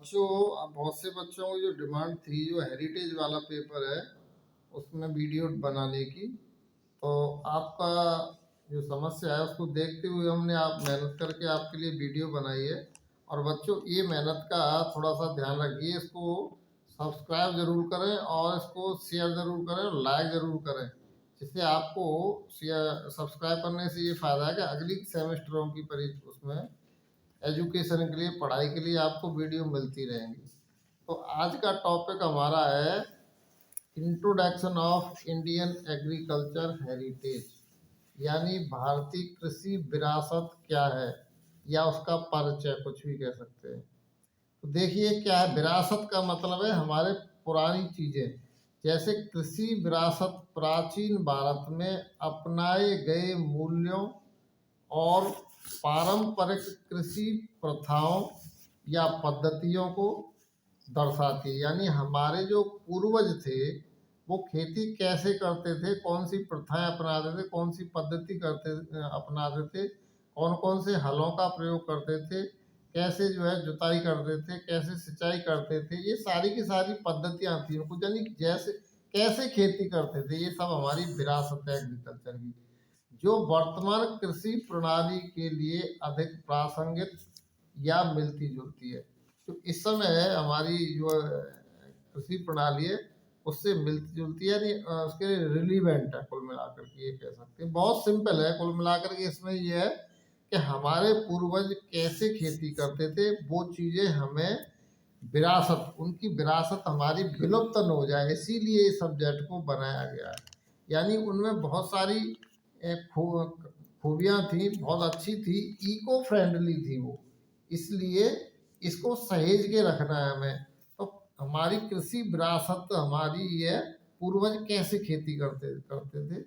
बच्चों बहुत से बच्चों की जो डिमांड थी, जो हेरिटेज वाला पेपर है उसमें वीडियो बनाने की, तो आपका जो समस्या है उसको देखते हुए हमने आप मेहनत करके आपके लिए वीडियो बनाई है। और बच्चों ये मेहनत का थोड़ा सा ध्यान रखिए, इसको सब्सक्राइब ज़रूर करें और इसको शेयर ज़रूर करें और लाइक ज़रूर करें, जिससे आपको सब्सक्राइब करने से ये फ़ायदा है कि अगली सेमेस्टरों की परीक्षा उसमें एजुकेशन के लिए, पढ़ाई के लिए आपको वीडियो मिलती रहेंगी। तो आज का टॉपिक हमारा है introduction of Indian agriculture heritage, यानी भारतीय कृषि विरासत क्या है, या उसका परिचय कुछ भी कह सकते हैं। तो देखिए क्या है, विरासत का मतलब है हमारे पुरानी चीज़ें, जैसे कृषि विरासत प्राचीन भारत में अपनाए गए मूल्यों और पारंपरिक कृषि प्रथाओं या पद्धतियों को दर्शाती है। यानी हमारे जो पूर्वज थे वो खेती कैसे करते थे, कौन सी प्रथाएं अपनाते थे, कौन सी पद्धति अपनाते थे, कौन कौन से हलों का प्रयोग करते थे, कैसे जो है जुताई करते थे, कैसे सिंचाई करते थे, ये सारी की सारी पद्धतियां थी उनको, यानी जैसे कैसे खेती करते थे, ये सब हमारी विरासत है एग्रीकल्चर की, जो वर्तमान कृषि प्रणाली के लिए अधिक प्रासंगिक या मिलती जुलती है। तो इस समय हमारी जो कृषि प्रणाली है उससे मिलती जुलती है, यानी उसके रिलीवेंट है, कुल मिलाकर के ये कह सकते हैं। बहुत सिंपल है कुल मिलाकर के, इसमें ये है कि हमारे पूर्वज कैसे खेती करते थे, वो चीज़ें हमें विरासत, उनकी विरासत हमारी विलुप्त न हो जाए, इसीलिए इस सब्जेक्ट को बनाया गया है। यानी उनमें बहुत सारी खूबियाँ थी, बहुत अच्छी थी, इको फ्रेंडली थी वो, इसलिए इसको सहेज के रखना है हमें। तो हमारी कृषि विरासत हमारी ये पूर्वज कैसे खेती करते करते थे,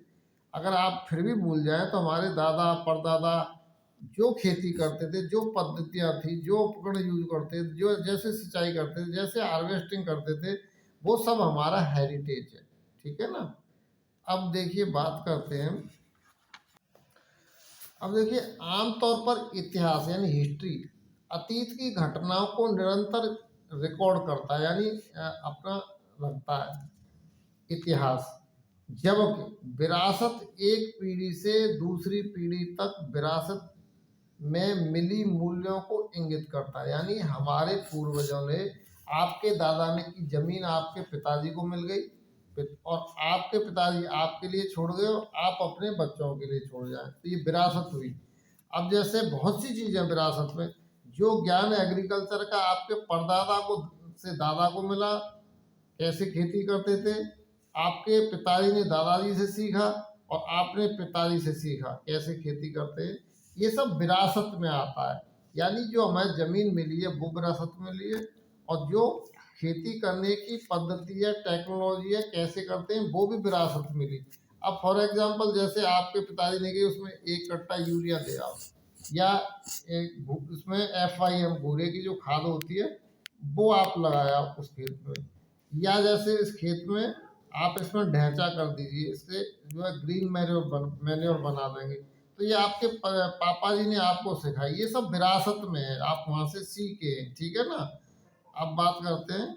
अगर आप फिर भी भूल जाएं तो हमारे दादा परदादा जो खेती करते थे, जो पद्धतियाँ थी, जो उपकरण यूज करते थे, जो जैसे सिंचाई करते थे, जैसे हार्वेस्टिंग करते थे, वो सब हमारा हेरिटेज है। ठीक है ना। अब देखिए बात करते हैं, अब देखिए आमतौर पर इतिहास यानी हिस्ट्री अतीत की घटनाओं को निरंतर रिकॉर्ड करता है, यानी अपना रखता है इतिहास, जबकि विरासत एक पीढ़ी से दूसरी पीढ़ी तक विरासत में मिली मूल्यों को इंगित करता है। यानी हमारे पूर्वजों ने, आपके दादा ने की जमीन आपके पिताजी को मिल गई, और आपके पिताजी आपके लिए छोड़ गए और आप अपने बच्चों के लिए छोड़ जाए, तो ये विरासत हुई। अब जैसे बहुत सी चीज़ें विरासत में, जो ज्ञान एग्रीकल्चर का आपके परदादा को से दादा को मिला, कैसे खेती करते थे, आपके पिताजी ने दादाजी से सीखा और आपने पिताजी से सीखा कैसे खेती करते हैं, ये सब विरासत में आता है। यानी जो हमें ज़मीन मिली है वो विरासत में मिली है, और जो खेती करने की पद्धति है, टेक्नोलॉजी है, कैसे करते हैं, वो भी विरासत मिली। अब फॉर एग्जांपल जैसे आपके पिताजी ने कही उसमें 1 कट्टा यूरिया दे आओ, या उसमें FIM भूरे की जो खाद होती है वो आप लगाया उस खेत में, या जैसे इस खेत में आप इसमें ढैंचा कर दीजिए, इससे जो है ग्रीन मैन्योर बना देंगे। तो ये आपके पापा जी ने आपको सिखाई, ये सब विरासत में है, आप वहाँ से सीखे हैं। ठीक है ना। अब बात करते हैं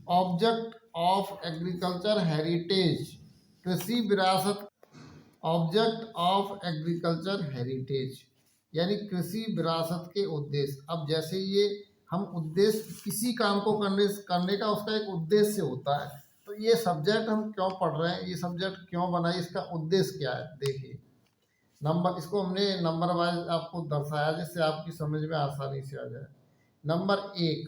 ऑब्जेक्ट ऑफ एग्रीकल्चर हेरिटेज, कृषि विरासत। ऑब्जेक्ट ऑफ एग्रीकल्चर हेरिटेज यानी कृषि विरासत के उद्देश्य। अब जैसे ये हम उद्देश्य, किसी काम को करने का उसका एक उद्देश्य होता है, तो ये सब्जेक्ट हम क्यों पढ़ रहे हैं, ये सब्जेक्ट क्यों बनाए, इसका उद्देश्य क्या है। देखिए नंबर, इसको हमने नंबर वाइज आपको दर्शाया जिससे आपकी समझ में आसानी से आ जाए। नंबर 1,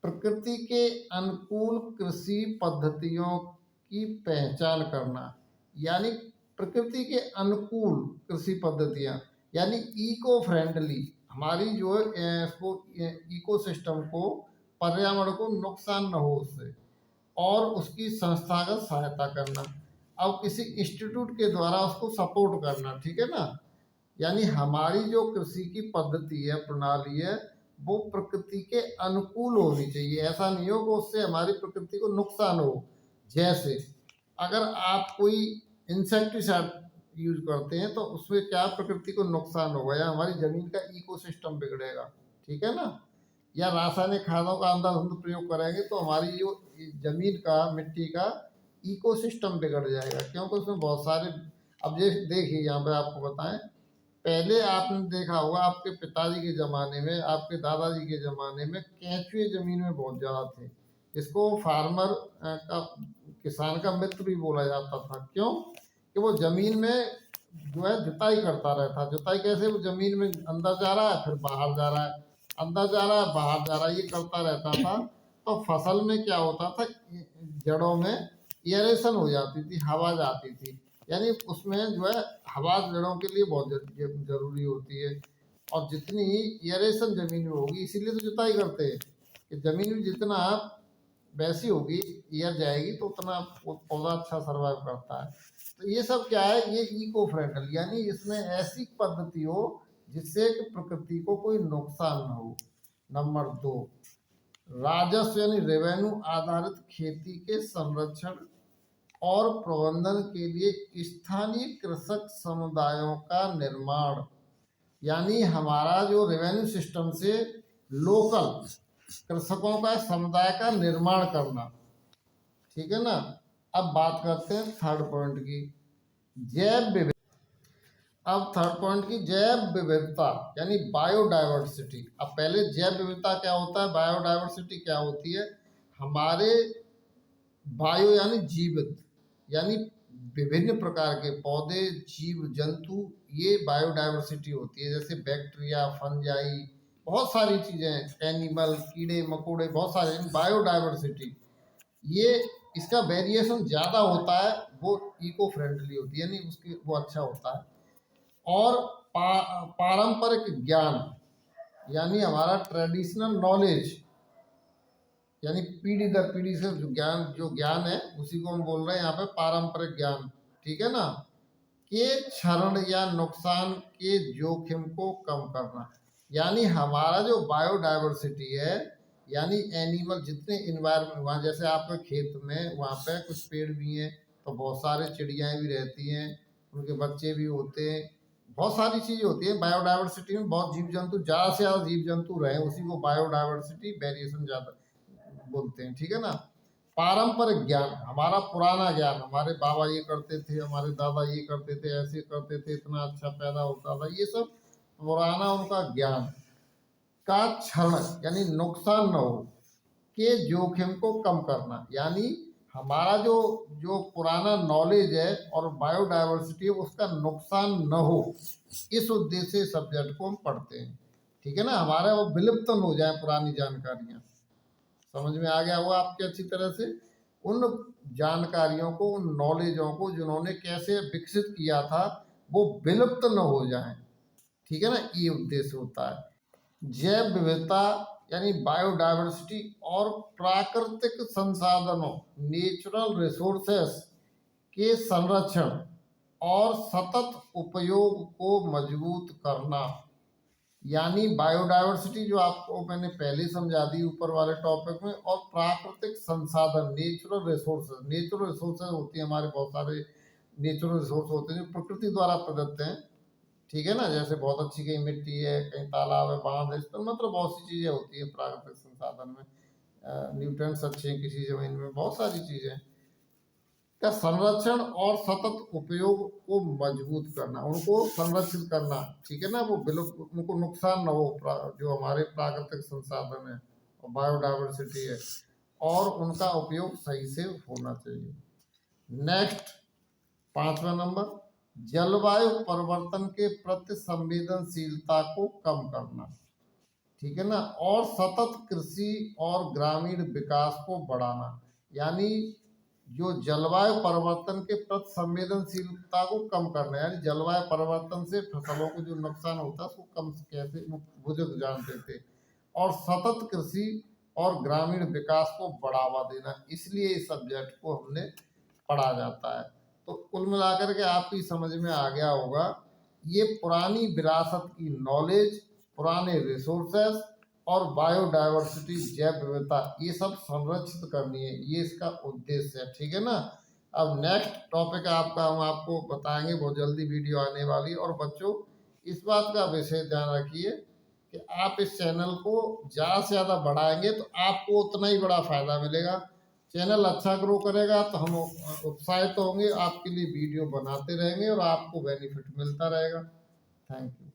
प्रकृति के अनुकूल कृषि पद्धतियों की पहचान करना, यानी प्रकृति के अनुकूल कृषि पद्धतियाँ, यानी इको फ्रेंडली, हमारी जो है इसको इको सिस्टम को, पर्यावरण को नुकसान न हो उससे, और उसकी संस्थागत सहायता करना। अब किसी इंस्टीट्यूट के द्वारा उसको सपोर्ट करना। ठीक है ना। यानी हमारी जो कृषि की पद्धति है, प्रणाली है, वो प्रकृति के अनुकूल होनी चाहिए, ऐसा नहीं हो कि उससे हमारी प्रकृति को नुकसान हो। जैसे अगर आप कोई इंसेक्टिसाइड यूज करते हैं तो उसमें क्या प्रकृति को नुकसान होगा या हमारी जमीन का इकोसिस्टम बिगड़ेगा, ठीक है ना। या रासायनिक खादों का अंधाधुंध प्रयोग करेंगे तो हमारी जो जमीन का मिट्टी का इकोसिस्टम बिगड़ जाएगा, क्योंकि उसमें बहुत सारे, अब ये देखिए यहाँ पे आपको बताएं, पहले आपने देखा होगा आपके पिताजी के ज़माने में, आपके दादाजी के ज़माने में केंचुए ज़मीन में बहुत ज़्यादा थे। इसको फार्मर का, किसान का मित्र भी बोला जाता था। क्यों? कि वो ज़मीन में जो है जुताई करता रहता। जुताई कैसे? वो ज़मीन में अंदर जा रहा है फिर बाहर जा रहा है, अंदर जा रहा है बाहर जा रहा है, ये करता रहता था। तो फसल में क्या होता था, जड़ों में एयरेशन हो जाती थी, हवा जाती थी। यानी उसमें जो है हवा जड़ों के लिए बहुत जरूरी होती है। और जितनी एयरेशन जमीन में होगी, इसीलिए तो जुताई करते हैं कि जमीन में जितना वैसी होगी, एयर जाएगी तो उतना पौधा अच्छा सर्वाइव करता है। तो ये सब क्या है, ये इको फ्रेंडली, यानी इसमें ऐसी पद्धति हो जिससे कि प्रकृति को कोई नुकसान न हो। नंबर 2, राजस्व यानी रेवेन्यू आधारित खेती के संरक्षण और प्रबंधन के लिए स्थानीय कृषक समुदायों का निर्माण, यानी हमारा जो रेवेन्यू सिस्टम से लोकल कृषकों का समुदाय का निर्माण करना, ठीक है ना। अब बात करते हैं थर्ड पॉइंट की, जैव विविधता। अब थर्ड पॉइंट की जैव विविधता यानी बायोडाइवर्सिटी। अब पहले जैव विविधता क्या होता है, बायोडाइवर्सिटी क्या होती है। हमारे बायो यानी जीवित, यानी विभिन्न प्रकार के पौधे, जीव जंतु, ये बायोडाइवर्सिटी होती है। जैसे बैक्टीरिया, फंजाई, बहुत सारी चीजें, एनिमल, कीड़े मकोड़े, बहुत सारे, बायोडाइवर्सिटी। ये इसका वेरिएशन ज़्यादा होता है, वो इको फ्रेंडली होती है, यानी उसकी वो अच्छा होता है। और पारंपरिक ज्ञान, यानी हमारा ट्रेडिशनल नॉलेज, यानी पीढ़ी दर पीढ़ी से जो ज्ञान है उसी को हम बोल रहे हैं यहाँ पे पारंपरिक ज्ञान, ठीक है ना। के क्षरण या नुकसान के जोखिम को कम करना, यानी हमारा जो बायोडाइवर्सिटी है, यानी एनिमल जितने इन्वायरमेंट, वहाँ जैसे आपके खेत में वहाँ पे कुछ पेड़ भी हैं तो बहुत सारे चिड़ियाँ भी रहती हैं, उनके बच्चे भी होते हैं, बहुत सारी चीज़ें होती हैं बायोडाइवर्सिटी में। बहुत जीव जंतु, ज़्यादा से ज़्यादा जीव जंतु रहे, उसी को बायोडाइवर्सिटी वेरिएशन ज़्यादा बोलते हैं, ठीक है ना। पारंपरिक ज्ञान, हमारा पुराना ज्ञान, हमारे बाबा ये करते थे, हमारे दादा ये करते थे, ऐसे करते थे, इतना अच्छा पैदा होता था, ये सब पुराना उनका ज्ञान का क्षरण यानी नुकसान न हो के जोखिम को कम करना, यानी हमारा जो जो पुराना नॉलेज है और बायोडाइवर्सिटी है उसका नुकसान न हो, इस उद्देश्य से सब्जेक्ट को हम पढ़ते हैं, ठीक है ना। हमारा वो विलुप्त न हो जाए पुरानी जानकारियाँ। समझ में आ गया होगा आपके अच्छी तरह से। उन जानकारियों को, उन नॉलेजों को जिन्होंने कैसे विकसित किया था, वो विलुप्त न हो जाएं, ठीक है ना, ये उद्देश्य होता है। जैव विविधता यानी बायोडाइवर्सिटी और प्राकृतिक संसाधनों, नेचुरल रिसोर्सेस के संरक्षण और सतत उपयोग को मजबूत करना, यानी बायोडाइवर्सिटी जो आपको मैंने पहले समझा दी ऊपर वाले टॉपिक में, और प्राकृतिक संसाधन, नेचुरल रिसोर्सेज। नेचुरल रिसोर्सेज होती है हमारे, बहुत सारे नेचुरल रिसोर्स होते हैं जो प्रकृति द्वारा प्रदत्त हैं, ठीक है ना। जैसे बहुत अच्छी कहीं मिट्टी है, कहीं तालाब है, बांध है, इस पर मतलब बहुत सी चीज़ें होती है प्राकृतिक संसाधन में। न्यूट्रिएंट्स अच्छे हैं किसी जमीन में, बहुत सारी चीज़ें का संरक्षण और सतत उपयोग को मजबूत करना, उनको संरक्षित करना, ठीक है ना। वो विलुप्त, उनको नुकसान न हो, जो हमारे प्राकृतिक संसाधन है और बायोडाइवर्सिटी है, और उनका उपयोग सही से होना चाहिए। नेक्स्ट, 5वां नंबर, जलवायु परिवर्तन के प्रति संवेदनशीलता को कम करना, ठीक है ना, और सतत कृषि और ग्रामीण विकास को बढ़ाना, यानी जो जलवायु परिवर्तन के प्रति संवेदनशीलता को कम करना, यानी जलवायु परिवर्तन से फसलों को जो नुकसान होता है उसको कम कैसे, बुजुर्ग जानते थे। और सतत कृषि और ग्रामीण विकास को बढ़ावा देना, इसलिए इस सब्जेक्ट को हमने पढ़ा जाता है। तो कुल मिलाकर के आपकी समझ में आ गया होगा, ये पुरानी विरासत की नॉलेज, पुराने रिसोर्सेस और बायोडाइवर्सिटी, जैव विविधता, ये सब संरक्षित करनी है, ये इसका उद्देश्य है, ठीक है ना। अब नेक्स्ट टॉपिक आपका हम आपको बताएंगे, बहुत जल्दी वीडियो आने वाली है। और बच्चों इस बात का विशेष ध्यान रखिए कि आप इस चैनल को ज़्यादा से ज़्यादा बढ़ाएंगे तो आपको उतना ही बड़ा फायदा मिलेगा। चैनल अच्छा ग्रो करेगा तो हम उत्साहित होंगे, आपके लिए वीडियो बनाते रहेंगे और आपको बेनिफिट मिलता रहेगा। Thank you.